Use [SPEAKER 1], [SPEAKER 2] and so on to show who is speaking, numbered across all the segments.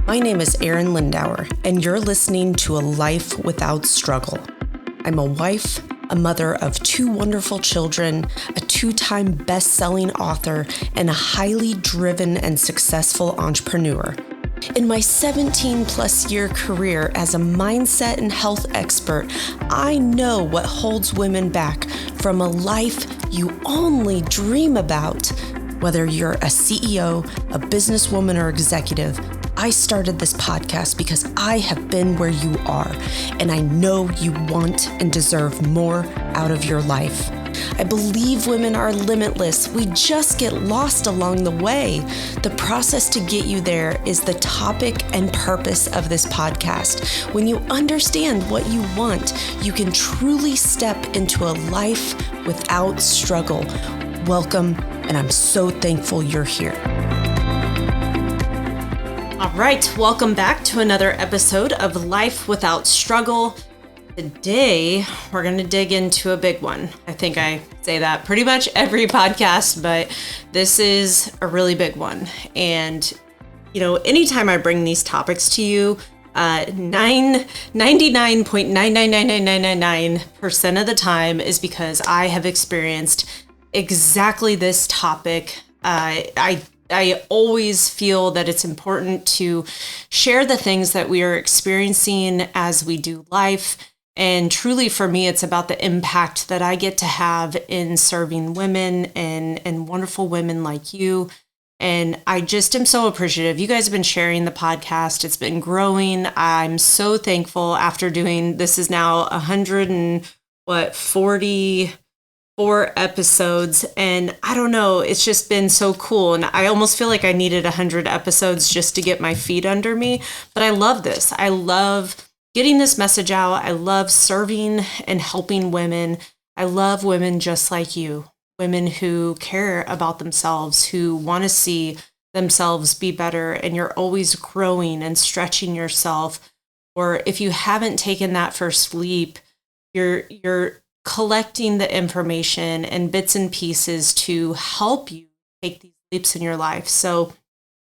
[SPEAKER 1] My name is Arin Lindauer, and you're listening to A Life Without Struggle. I'm a wife, a mother of 2 wonderful children, a 2-time best-selling author, and a highly driven and successful entrepreneur. In my 17-plus year career as a mindset and health expert, I know what holds women back from a life you only dream about. Whether you're a CEO, a businesswoman, or executive, I started this podcast because I have been where you are, and I know you want and deserve more out of your life. I believe women are limitless. We just get lost along the way. The process to get you there is the topic and purpose of this podcast. When you understand what you want, you can truly step into a life without struggle. Welcome, and I'm so thankful you're here. All right, welcome back to another episode of Life Without Struggle. Today, we're going to dig into a big one. I think I say that pretty much every podcast, but this is a really big one. And, anytime I bring these topics to you, 99.9999999% of the time is because I have experienced exactly this topic. I always feel that it's important to share the things that we are experiencing as we do life. And truly for me, it's about the impact that I get to have in serving women and wonderful women like you. And I just am so appreciative. You guys have been sharing the podcast. It's been growing. I'm so thankful after doing, this is now 144 episodes, and I don't know, it's just been so cool, and I almost feel like I needed 100 episodes just to get my feet under me, but I love this. I love getting this message out. I love serving and helping women. I love women just like you, women who care about themselves, who want to see themselves be better, and you're always growing and stretching yourself, or if you haven't taken that first leap, you're collecting the information and bits and pieces to help you take these leaps in your life. So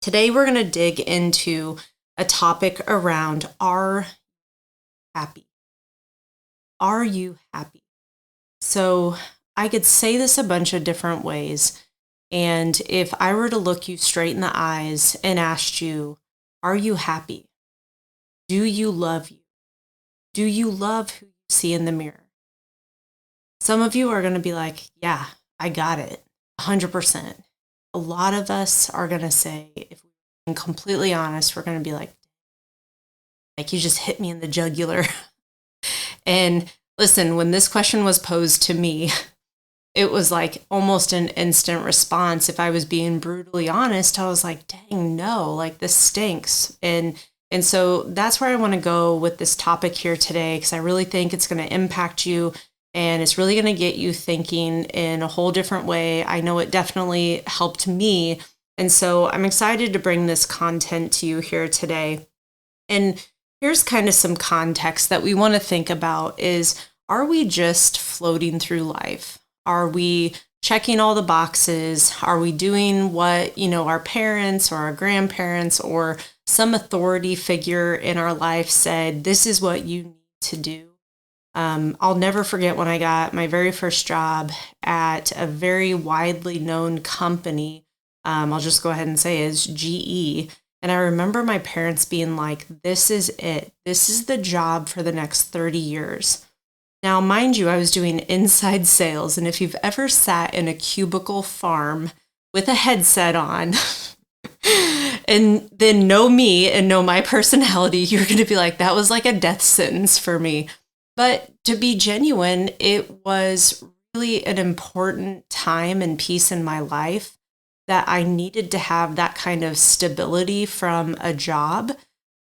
[SPEAKER 1] today we're going to dig into a topic around, are you happy? Are you happy? So I could say this a bunch of different ways. And if I were to look you straight in the eyes and asked you, are you happy? Do you love you? Do you love who you see in the mirror? Some of you are going to be like, yeah, I got it, 100%. A lot of us are going to say, if we're being completely honest, we're going to be like you just hit me in the jugular. And listen, when this question was posed to me, it was like almost an instant response. If I was being brutally honest, I was like, dang, no, like this stinks. And so that's where I want to go with this topic here today, because I really think it's going to impact you. And it's really going to get you thinking in a whole different way. I know it definitely helped me. And so I'm excited to bring this content to you here today. And here's kind of some context that we want to think about is, are we just floating through life? Are we checking all the boxes? Are we doing what, our parents or our grandparents or some authority figure in our life said, this is what you need to do? I'll never forget when I got my very first job at a very widely known company. I'll just go ahead and say it's GE. And I remember my parents being like, this is it. This is the job for the next 30 years. Now, mind you, I was doing inside sales. And if you've ever sat in a cubicle farm with a headset on and then know me and know my personality, you're going to be like, that was like a death sentence for me. But to be genuine, it was really an important time and piece in my life that I needed to have that kind of stability from a job.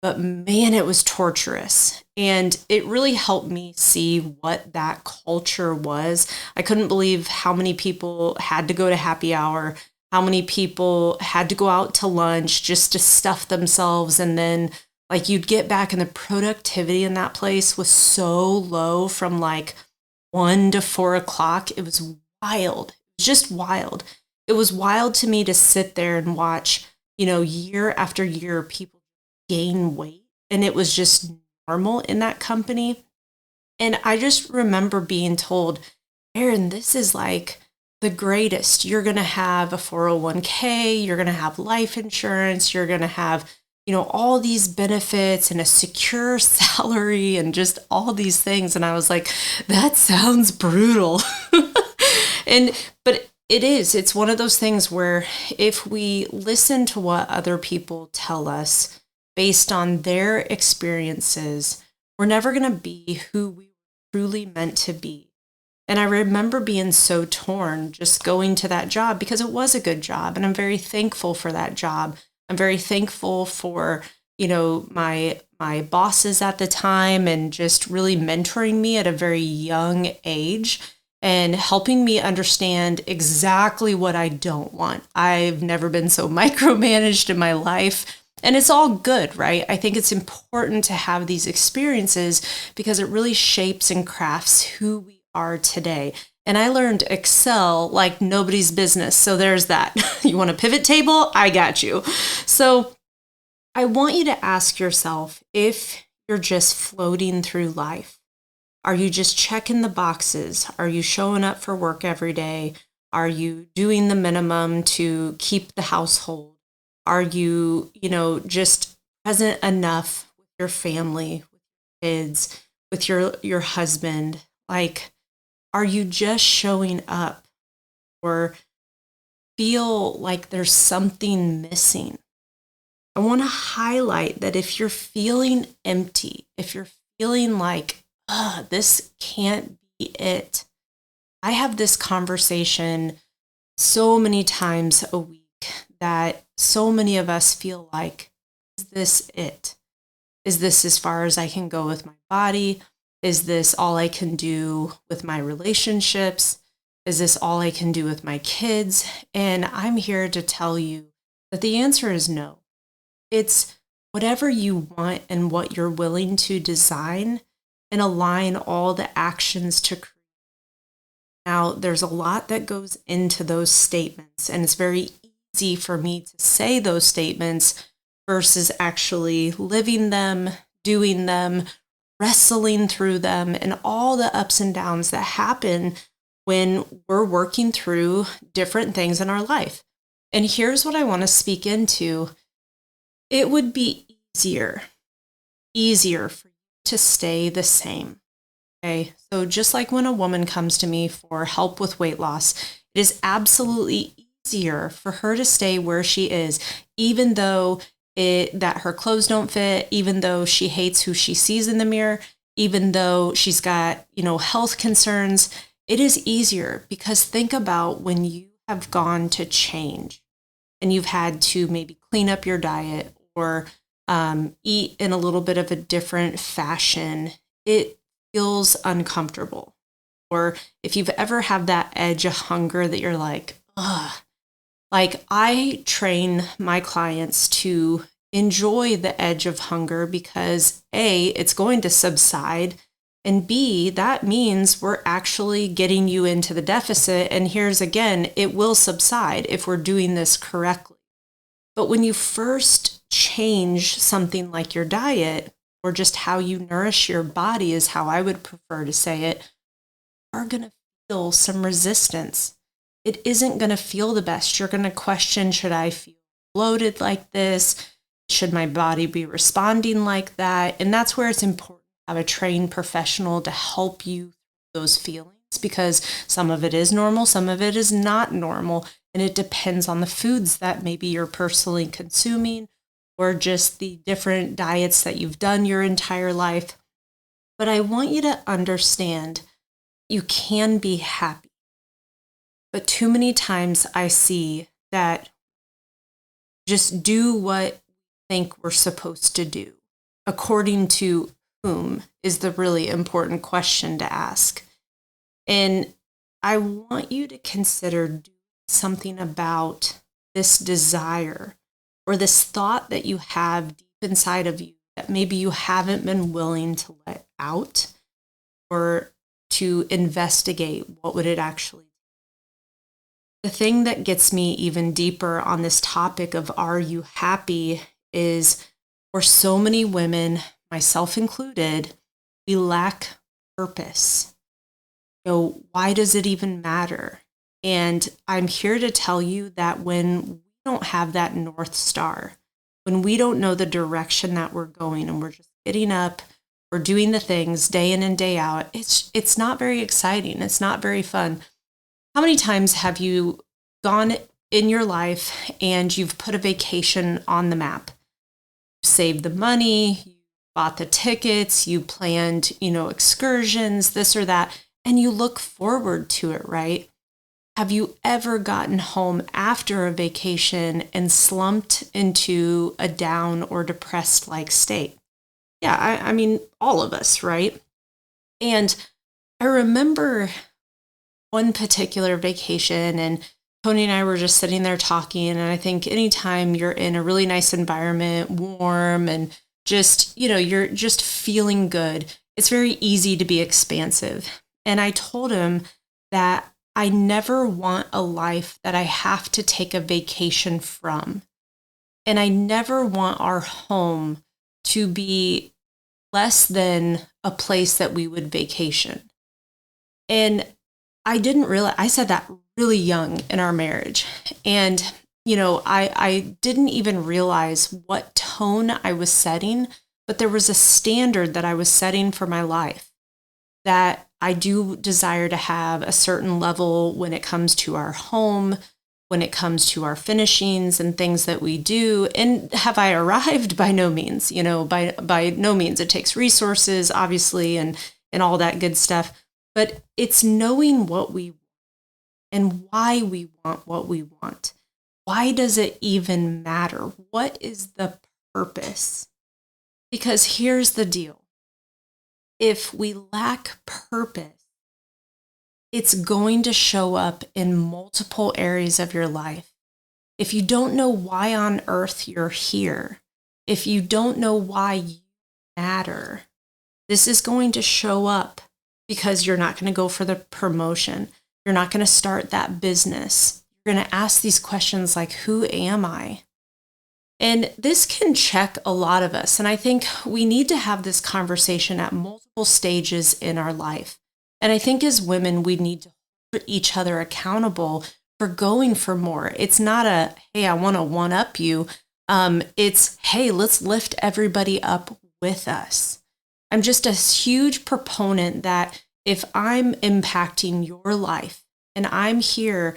[SPEAKER 1] But man, it was torturous. And it really helped me see what that culture was. I couldn't believe how many people had to go to happy hour, how many people had to go out to lunch just to stuff themselves, and then like you'd get back and the productivity in that place was so low from like 1 to 4 o'clock. It was wild. It was just wild. It was wild to me to sit there and watch, year after year, people gain weight, and it was just normal in that company. And I just remember being told, Arin, this is like the greatest. You're going to have a 401k, you're going to have life insurance, you're going to have, all these benefits and a secure salary and just all these things. And I was like, that sounds brutal. But it's one of those things where if we listen to what other people tell us based on their experiences, we're never going to be who we truly meant to be. And I remember being so torn just going to that job because it was a good job. And I'm very thankful for that job. I'm very thankful for, my bosses at the time and just really mentoring me at a very young age and helping me understand exactly what I don't want. I've never been so micromanaged in my life. And it's all good, right? I think it's important to have these experiences because it really shapes and crafts who we are today. And I learned Excel like nobody's business. So there's that. You want a pivot table? I got you. So I want you to ask yourself if you're just floating through life. Are you just checking the boxes? Are you showing up for work every day? Are you doing the minimum to keep the household? Are you, just present enough with your family, with kids, with your husband? Like, are you just showing up or feel like there's something missing? I want to highlight that if you're feeling empty, if you're feeling like, this can't be it. I have this conversation so many times a week that so many of us feel like, is this it? Is this as far as I can go with my body? Is this all I can do with my relationships? Is this all I can do with my kids? And I'm here to tell you that the answer is no. It's whatever you want and what you're willing to design and align all the actions to create. Now, there's a lot that goes into those statements, and it's very easy for me to say those statements versus actually living them, doing them, wrestling through them, and all the ups and downs that happen when we're working through different things in our life. And here's what I want to speak into. It would be easier for you to stay the same. Okay. So just like when a woman comes to me for help with weight loss, it is absolutely easier for her to stay where she is, even though that her clothes don't fit, even though she hates who she sees in the mirror, even though she's got, health concerns. It is easier because think about when you have gone to change and you've had to maybe clean up your diet or eat in a little bit of a different fashion. It feels uncomfortable. Or if you've ever had that edge of hunger that you're like, ugh. Like I train my clients to enjoy the edge of hunger because A, it's going to subside. And B, that means we're actually getting you into the deficit. And here's again, it will subside if we're doing this correctly. But when you first change something like your diet or just how you nourish your body is how I would prefer to say it, are going to feel some resistance. It isn't going to feel the best. You're going to question, should I feel bloated like this? Should my body be responding like that? And that's where it's important to have a trained professional to help you through those feelings because some of it is normal, some of it is not normal. And it depends on the foods that maybe you're personally consuming or just the different diets that you've done your entire life. But I want you to understand you can be happy. But too many times I see that just do what we think we're supposed to do. According to whom is the really important question to ask. And I want you to consider doing something about this desire or this thought that you have deep inside of you that maybe you haven't been willing to let out or to investigate what would it actually. The thing that gets me even deeper on this topic of are you happy is For so many women, myself included, we lack purpose. Why does it even matter? And I'm here to tell you that when we don't have that North Star, when we don't know the direction that we're going and we're just getting up, we're doing the things day in and day out, it's not very exciting. It's not very fun. How many times have you gone in your life and you've put a vacation on the map? You saved the money, you bought the tickets, you planned, excursions, this or that, and you look forward to it, right? Have you ever gotten home after a vacation and slumped into a down or depressed like state? Yeah, I mean, all of us, right? And I remember one particular vacation, and Tony and I were just sitting there talking. And I think anytime you're in a really nice environment, warm, and just, you're just feeling good, it's very easy to be expansive. And I told him that I never want a life that I have to take a vacation from. And I never want our home to be less than a place that we would vacation. And I didn't realize, I said that really young in our marriage. And, I didn't even realize what tone I was setting, but there was a standard that I was setting for my life, that I do desire to have a certain level when it comes to our home, when it comes to our finishings and things that we do. And have I arrived? By no means, by no means. It takes resources, obviously, and all that good stuff. But it's knowing what we want and why we want what we want. Why does it even matter? What is the purpose? Because here's the deal. If we lack purpose, it's going to show up in multiple areas of your life. If you don't know why on earth you're here, if you don't know why you matter, this is going to show up because you're not going to go for the promotion. You're not going to start that business. You're going to ask these questions like, who am I? And this can check a lot of us. And I think we need to have this conversation at multiple stages in our life. And I think as women, we need to hold each other accountable for going for more. It's not a, hey, I want to one up you. It's, hey, let's lift everybody up with us. I'm just a huge proponent that if I'm impacting your life and I'm here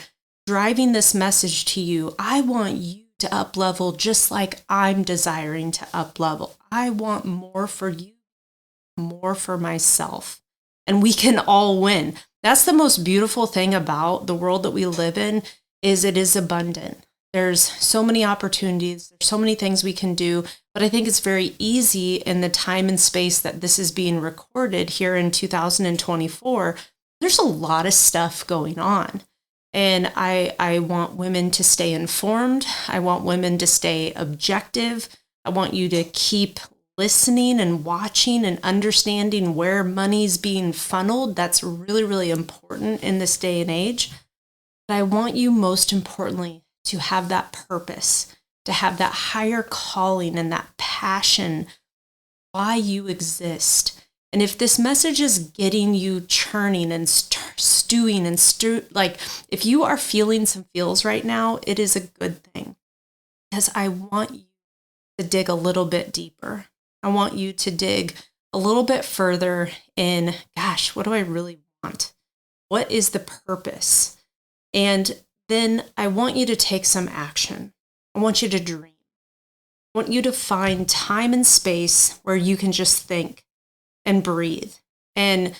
[SPEAKER 1] driving this message to you, I want you to up level just like I'm desiring to up level. I want more for you, more for myself, and we can all win. That's the most beautiful thing about the world that we live in, is it is abundant. There's so many opportunities, there's so many things we can do, but I think it's very easy in the time and space that this is being recorded here in 2024. There's a lot of stuff going on. And I want women to stay informed. I want women to stay objective. I want you to keep listening and watching and understanding where money's being funneled. That's really, really important in this day and age. But I want you, most importantly, to have that purpose, to have that higher calling and that passion, why you exist. And if this message is getting you churning and stewing and like if you are feeling some feels right now, it is a good thing, because I want you to dig a little bit deeper. I want you to dig a little bit further in, gosh, what do I really want? What is the purpose? And then I want you to take some action. I want you to dream. I want you to find time and space where you can just think and breathe and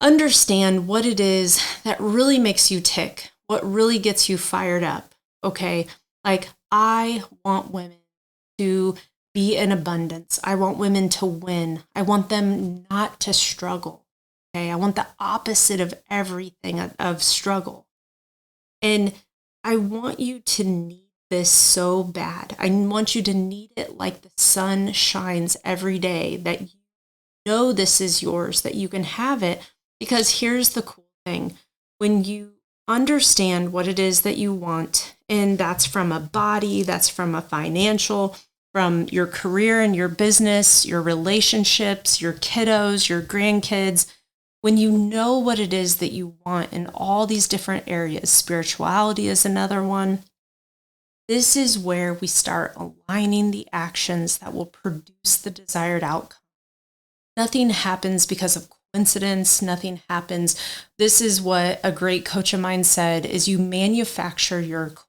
[SPEAKER 1] understand what it is that really makes you tick, what really gets you fired up, okay? Like, I want women to be in abundance. I want women to win. I want them not to struggle, okay? I want the opposite of everything, of struggle. And I want you to need this so bad. I want you to need it like the sun shines every day, that you know this is yours, that you can have it. Because here's the cool thing. When you understand what it is that you want, and that's from a body, that's from a financial, from your career and your business, your relationships, your kiddos, your grandkids. When you know what it is that you want in all these different areas, spirituality is another one. This is where we start aligning the actions that will produce the desired outcome. Nothing happens because of coincidence. Nothing happens. This is what a great coach of mine said, is you manufacture your coincidences.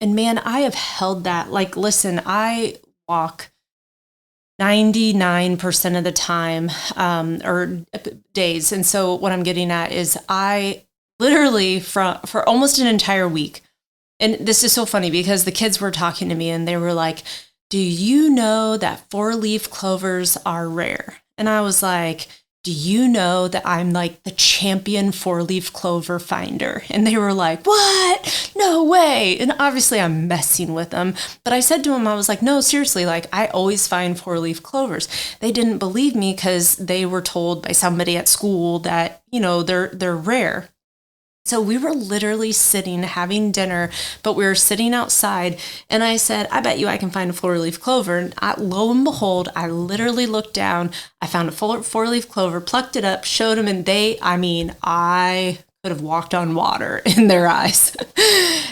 [SPEAKER 1] And man, I have held that. Like, listen, I walk 99% of the time, or days. And so what I'm getting at is I literally for almost an entire week. And this is so funny because the kids were talking to me and they were like, do you know that 4-leaf clovers are rare? And I was like, do you know that I'm like the champion 4-leaf clover finder? And they were like, what? No way. And obviously I'm messing with them. But I said to them, I was like, no, seriously, like I always find 4-leaf clovers. They didn't believe me because they were told by somebody at school that, they're rare. So we were literally sitting, having dinner, but we were sitting outside. And I said, I bet you I can find a 4-leaf clover. And lo and behold, I literally looked down. I found a 4-leaf clover, plucked it up, showed them. And I could have walked on water in their eyes.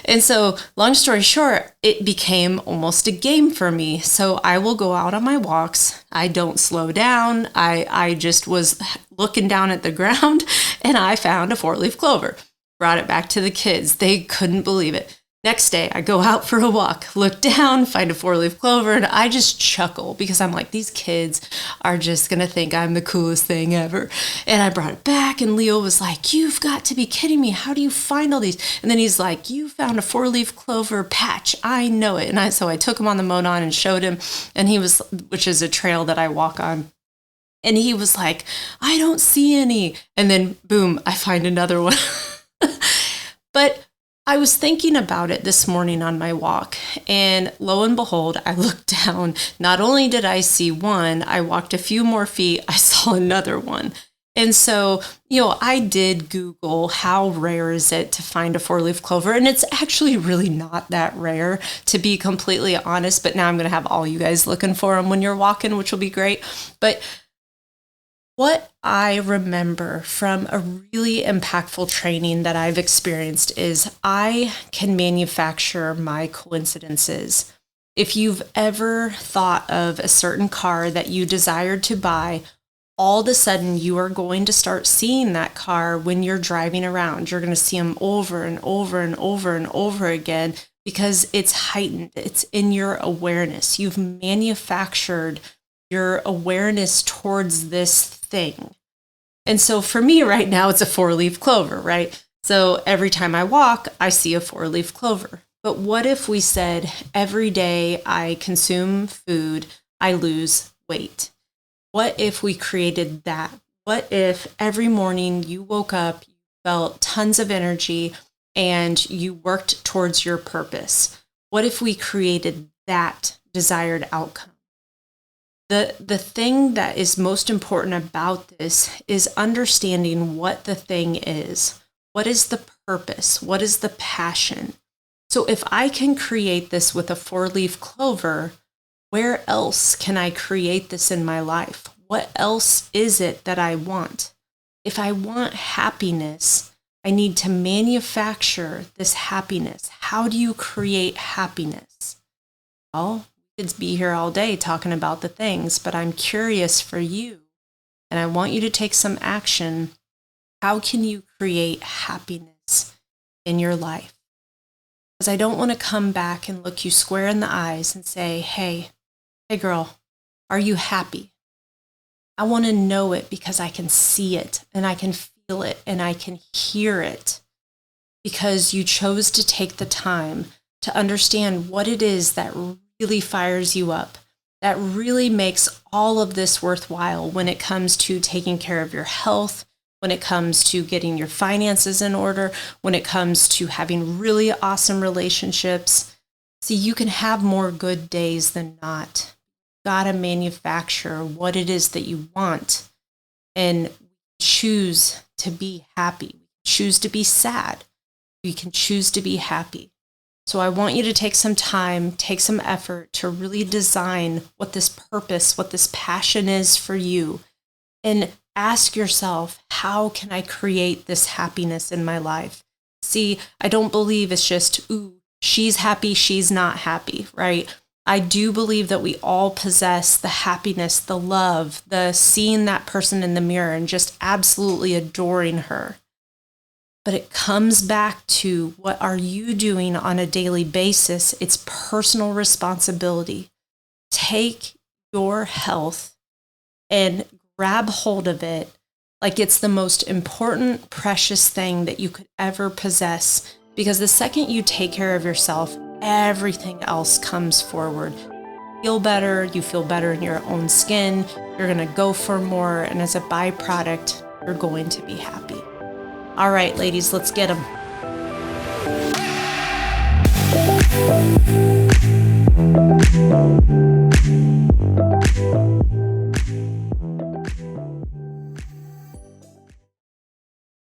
[SPEAKER 1] And so long story short, it became almost a game for me. So I will go out on my walks. I don't slow down. I just was looking down at the ground and I found a 4-leaf clover. Brought it back to the kids. They couldn't believe it. Next day, I go out for a walk, look down, find a 4-leaf clover, and I just chuckle because I'm like, these kids are just going to think I'm the coolest thing ever. And I brought it back, and Leo was like, you've got to be kidding me. How do you find all these? And then he's like, you found a 4-leaf clover patch. I know it. And so I took him on the Monon and showed him, and which is a trail that I walk on. And he was like, I don't see any. And then boom, I find another one. But I was thinking about it this morning on my walk, and lo and behold, I looked down. Not only did I see one, I walked a few more feet, I saw another one. And so, I did Google how rare is it to find a 4-leaf clover, and it's actually really not that rare, to be completely honest, but now I'm going to have all you guys looking for them when you're walking, which will be great. But what I remember from a really impactful training that I've experienced is I can manufacture my coincidences. If you've ever thought of a certain car that you desired to buy, all of a sudden you are going to start seeing that car when you're driving around. You're going to see them over and over and over and over again because it's heightened. It's in your awareness. You've manufactured your awareness towards this thing. And so for me right now, it's a 4-leaf clover, right? So every time I walk, I see a 4-leaf clover. But what if we said every day I consume food, I lose weight? What if we created that? What if every morning you woke up, you felt tons of energy, and you worked towards your purpose? What if we created that desired outcome? The thing that is most important about this is understanding what the thing is. What is the purpose? What is the passion? So if I can create this with a 4-leaf clover, where else can I create this in my life? What else is it that I want? If I want happiness, I need to manufacture this happiness. How do you create happiness? Well, could be here all day talking about the things, but I'm curious for you, and I want you to take some action. How can you create happiness in your life? Because I don't want to come back and look you square in the eyes and say, hey girl, are you happy? I want to know it because I can see it and I can feel it and I can hear it, because you chose to take the time to understand what it is that really fires you up, that really makes all of this worthwhile when it comes to taking care of your health, when it comes to getting your finances in order, when it comes to having really awesome relationships. See, you can have more good days than not. You gotta manufacture what it is that you want and choose to be happy. Choose to be sad. We can choose to be happy. So I want you to take some time, take some effort to really design what this purpose, what this passion is for you. And ask yourself, how can I create this happiness in my life? See, I don't believe it's just, ooh, she's happy, she's not happy, right? I do believe that we all possess the happiness, the love, the seeing that person in the mirror and just absolutely adoring her. But it comes back to, what are you doing on a daily basis? It's personal responsibility. Take your health and grab hold of it like it's the most important, precious thing that you could ever possess. Because the second you take care of yourself, everything else comes forward. You feel better in your own skin, you're going to go for more, and as a byproduct, you're going to be happy. All right, ladies, let's get them.